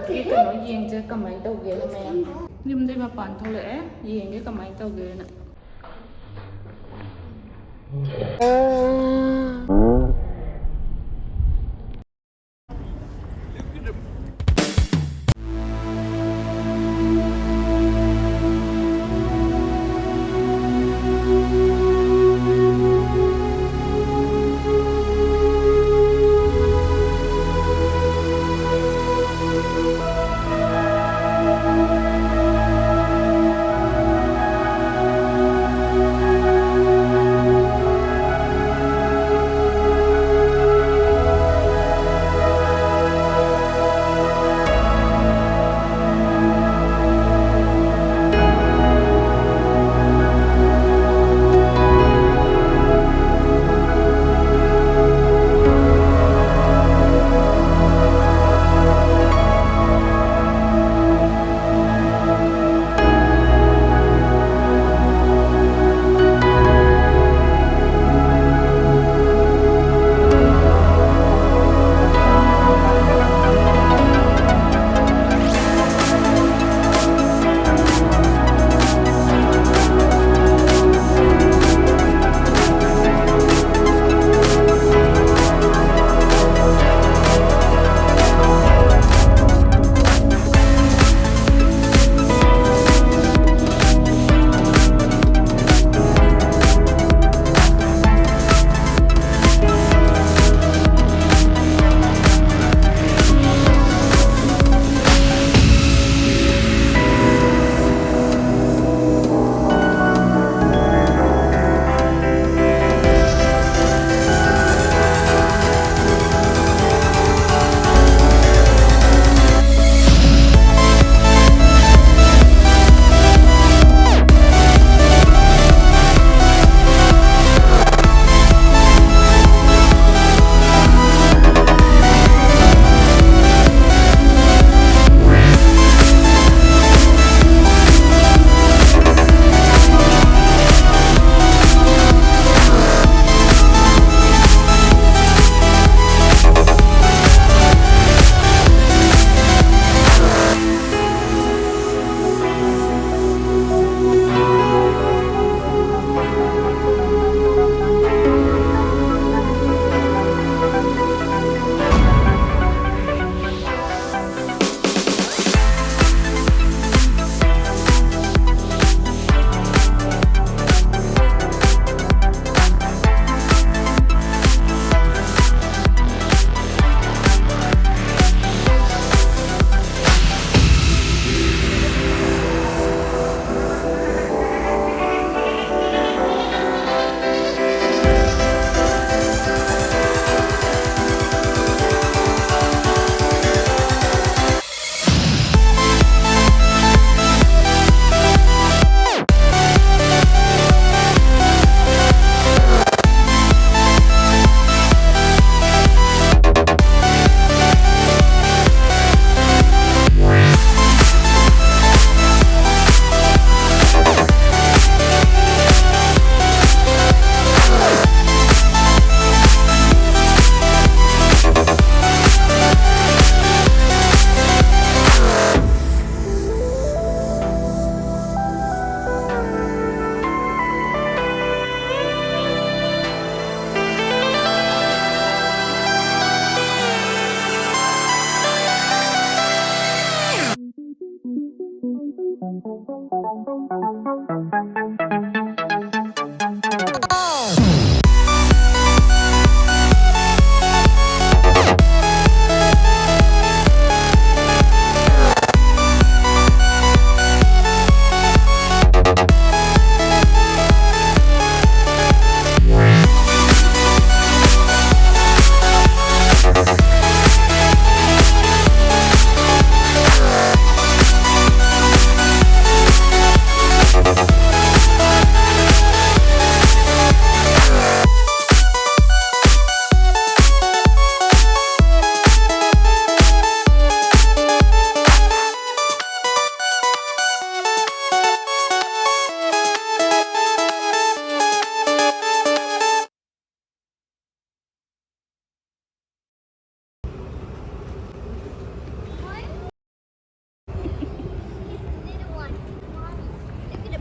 Cái nói riêng chứ cầm máy tàu ghế là mẹ nhưng đây mà bản thâu lẽ riêng cái cầm máy tàu ghế nè.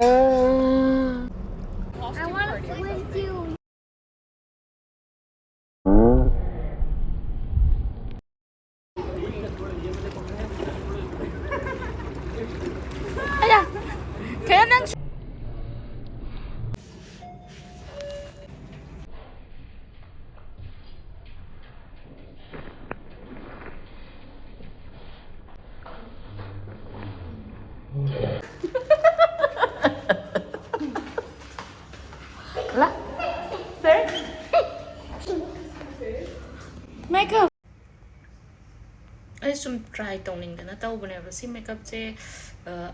I want to swim too. 아야, 걔는 là sir makeup ai sum try toning da na tau bane ba si makeup che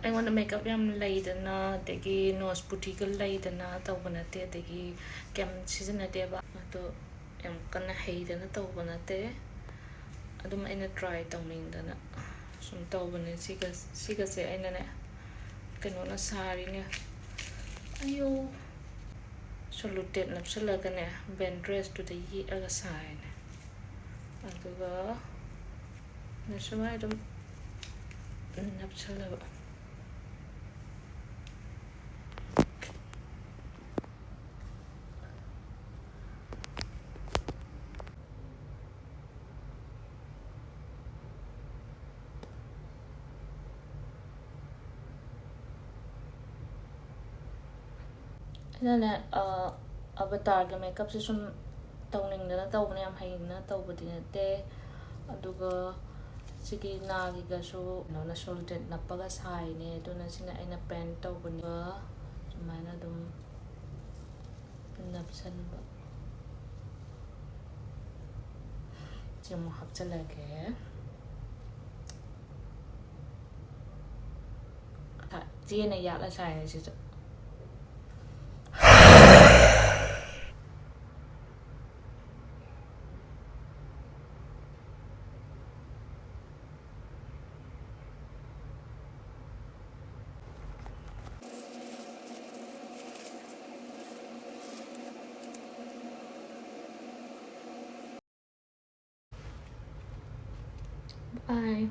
ai want makeup yam lay da na de gi nose putty ga lay da na tau bane te de gi cam season na de ba to yam kana hei da na tau bane te adum ai na try toning da na sum tau bane si ga se ai na ne kano na sari ne ayo solutet napsalaga ne ben dress to the yi aga sign aduga nasumai dum napsalaba ina avatar ga makeup se sum tawning da na tawbane am hain na tawbadi na te aduga sigi na gi ga so no na solutet napaga sai ne to na sina aina pen tawbani ga sumaina dum napsan ba chimu hapchalage ta jena ya la sai ne si bye